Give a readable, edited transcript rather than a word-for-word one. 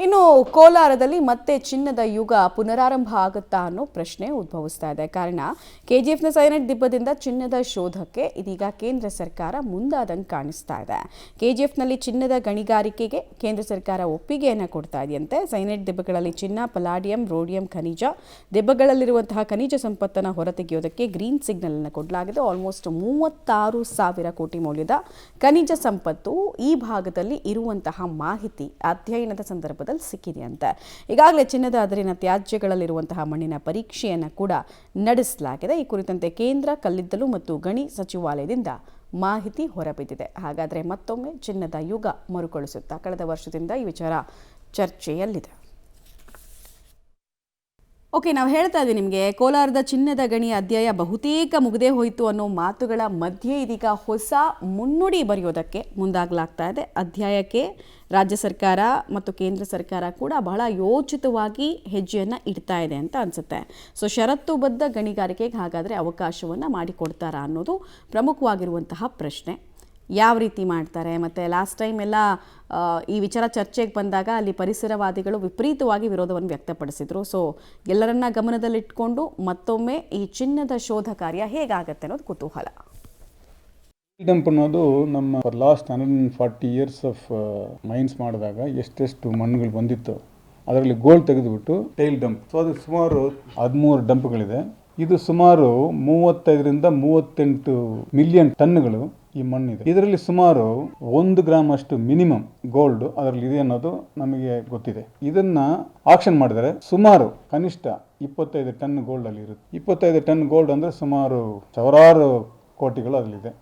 ಇನ್ನು ಕೋಲಾರದಲ್ಲಿ ಮತ್ತೆ ಚಿನ್ನದ ಯುಗ ಪುನರಾರಂಭ ಆಗುತ್ತಾ ಅನ್ನೋ ಪ್ರಶ್ನೆ ಉದ್ಭವಿಸ್ತಾ ಇದೆ. ಕಾರಣ ಕೆಜಿಎಫ್ನ ಸೈನೆಟ್ ದಿಬ್ಬದಿಂದ ಚಿನ್ನದ ಶೋಧಕ್ಕೆ ಇದೀಗ ಕೇಂದ್ರ ಸರ್ಕಾರ ಮುಂದಾದಂಗೆ ಕಾಣಿಸ್ತಾ ಇದೆ. ಕೆಜಿಎಫ್ನಲ್ಲಿ ಚಿನ್ನದ ಗಣಿಗಾರಿಕೆಗೆ ಕೇಂದ್ರ ಸರ್ಕಾರ ಒಪ್ಪಿಗೆಯನ್ನು ಕೊಡ್ತಾ ಇದೆಯಂತೆ. ಸೈನೆಟ್ ದಿಬ್ಬಗಳಲ್ಲಿ ಚಿನ್ನ, ಪಲಾಡಿಯಂ, ರೋಡಿಯಂ ಖನಿಜ, ದಿಬ್ಬಗಳಲ್ಲಿರುವಂತಹ ಖನಿಜ ಸಂಪತ್ತನ್ನು ಹೊರತೆಗೆಯೋದಕ್ಕೆ ಗ್ರೀನ್ ಸಿಗ್ನಲ್ ಅನ್ನು ಕೊಡಲಾಗಿದೆ. ಆಲ್ಮೋಸ್ಟ್ 36,000 ಕೋಟಿ ಮೌಲ್ಯದ ಖನಿಜ ಸಂಪತ್ತು ಈ ಭಾಗದಲ್ಲಿ ಇರುವಂತಹ ಮಾಹಿತಿ ಅಧ್ಯಯನದ ಸಂದರ್ಭದಲ್ಲಿ ಸಿಕ್ಕಿದೆಯಂತೆ. ಈಗಾಗಲೇ ಚಿನ್ನದ ಅದರಿನ ತ್ಯಾಜ್ಯಗಳಲ್ಲಿರುವಂತಹ ಮಣ್ಣಿನ ಪರೀಕ್ಷೆಯನ್ನು ಕೂಡ ನಡೆಸಲಾಗಿದೆ. ಈ ಕುರಿತಂತೆ ಕೇಂದ್ರ ಕಲ್ಲಿದ್ದಲು ಮತ್ತು ಗಣಿ ಸಚಿವಾಲಯದಿಂದ ಮಾಹಿತಿ ಹೊರಬಿದ್ದಿದೆ. ಹಾಗಾದರೆ ಮತ್ತೊಮ್ಮೆ ಚಿನ್ನದ ಯುಗ ಮರುಕಳಿಸುತ್ತಾ? ಕಳೆದ ವರ್ಷದಿಂದ ಈ ವಿಚಾರ ಚರ್ಚೆಯಲ್ಲಿದೆ. ಓಕೆ, ನಾವು ಹೇಳ್ತಾ ಇದ್ದೀವಿ ನಿಮಗೆ, ಕೋಲಾರದ ಚಿನ್ನದ ಗಣಿ ಅಧ್ಯಾಯ ಬಹುತೇಕ ಮುಗಿದೇ ಹೋಯಿತು ಅನ್ನೋ ಮಾತುಗಳ ಮಧ್ಯೆ ಇದೀಗ ಹೊಸ ಮುನ್ನುಡಿ ಬರೆಯೋದಕ್ಕೆ ಮುಂದಾಗಲಾಗ್ತಾ ಇದೆ. ಅಧ್ಯಾಯಕ್ಕೆ ರಾಜ್ಯ ಸರ್ಕಾರ ಮತ್ತು ಕೇಂದ್ರ ಸರ್ಕಾರ ಕೂಡ ಬಹಳ ಯೋಚಿತವಾಗಿ ಹೆಜ್ಜೆಯನ್ನು ಇಡ್ತಾ ಇದೆ ಅಂತ ಅನಿಸುತ್ತೆ. ಸೊ ಷರತ್ತುಬದ್ಧ ಗಣಿಗಾರಿಕೆಗೆ ಹಾಗಾದರೆ ಅವಕಾಶವನ್ನು ಮಾಡಿಕೊಡ್ತಾರಾ ಅನ್ನೋದು ಪ್ರಮುಖವಾಗಿರುವಂತಹ ಪ್ರಶ್ನೆ. ಯಾವ ರೀತಿ ಮಾಡ್ತಾರೆ? ಮತ್ತು ಲಾಸ್ಟ್ ಟೈಮ್ ಎಲ್ಲ ಈ ವಿಚಾರ ಚರ್ಚೆಗೆ ಬಂದಾಗ ಅಲ್ಲಿ ಪರಿಸರವಾದಿಗಳು ವಿಪರೀತವಾಗಿ ವಿರೋಧವನ್ನು ವ್ಯಕ್ತಪಡಿಸಿದರು. ಸೊ ಎಲ್ಲರನ್ನ ಗಮನದಲ್ಲಿಟ್ಕೊಂಡು ಮತ್ತೊಮ್ಮೆ ಈ ಚಿನ್ನದ ಶೋಧ ಕಾರ್ಯ ಹೇಗಾಗತ್ತೆ ಅನ್ನೋದು ಕುತೂಹಲ. ಡಂಪ್ ಅನ್ನೋದು ನಮ್ಮ ಲಾಸ್ಟ್ 140 ಇಯರ್ಸ್ ಆಫ್ ಮೈನ್ಸ್ ಮಾಡಿದಾಗ ಎಷ್ಟೆಷ್ಟು ಮಣ್ಣುಗಳು ಬಂದಿತ್ತು ಅದರಲ್ಲಿ ಗೋಲ್ಡ್ ತೆಗೆದುಬಿಟ್ಟು ಟೈಲ್ ಡಂಪ್. ಸೊ ಅದು ಸುಮಾರು 13 ಡಂಪ್ಗಳಿದೆ. ಇದು ಸುಮಾರು 35ರಿಂದ 38 ಮಿಲಿಯನ್ ಟನ್ಗಳು ಈ ಮಣ್ಣಿದೆ. ಇದರಲ್ಲಿ ಸುಮಾರು 1 ಗ್ರಾಮ್ ಅಷ್ಟು ಮಿನಿಮಮ್ ಗೋಲ್ಡ್ ಅದರಲ್ಲಿ ಇದೆ ಅನ್ನೋದು ನಮಗೆ ಗೊತ್ತಿದೆ. ಇದನ್ನ ಆಕ್ಷನ್ ಮಾಡಿದರೆ ಸುಮಾರು ಕನಿಷ್ಠ 25 ಟನ್ ಗೋಲ್ಡ್ ಅಲ್ಲಿ ಇರುತ್ತೆ. 25 ಟನ್ ಗೋಲ್ಡ್ ಅಂದ್ರೆ ಸುಮಾರು ಸಾವಿರಾರು ಕೋಟಿಗಳು ಅದರಲ್ಲಿದೆ.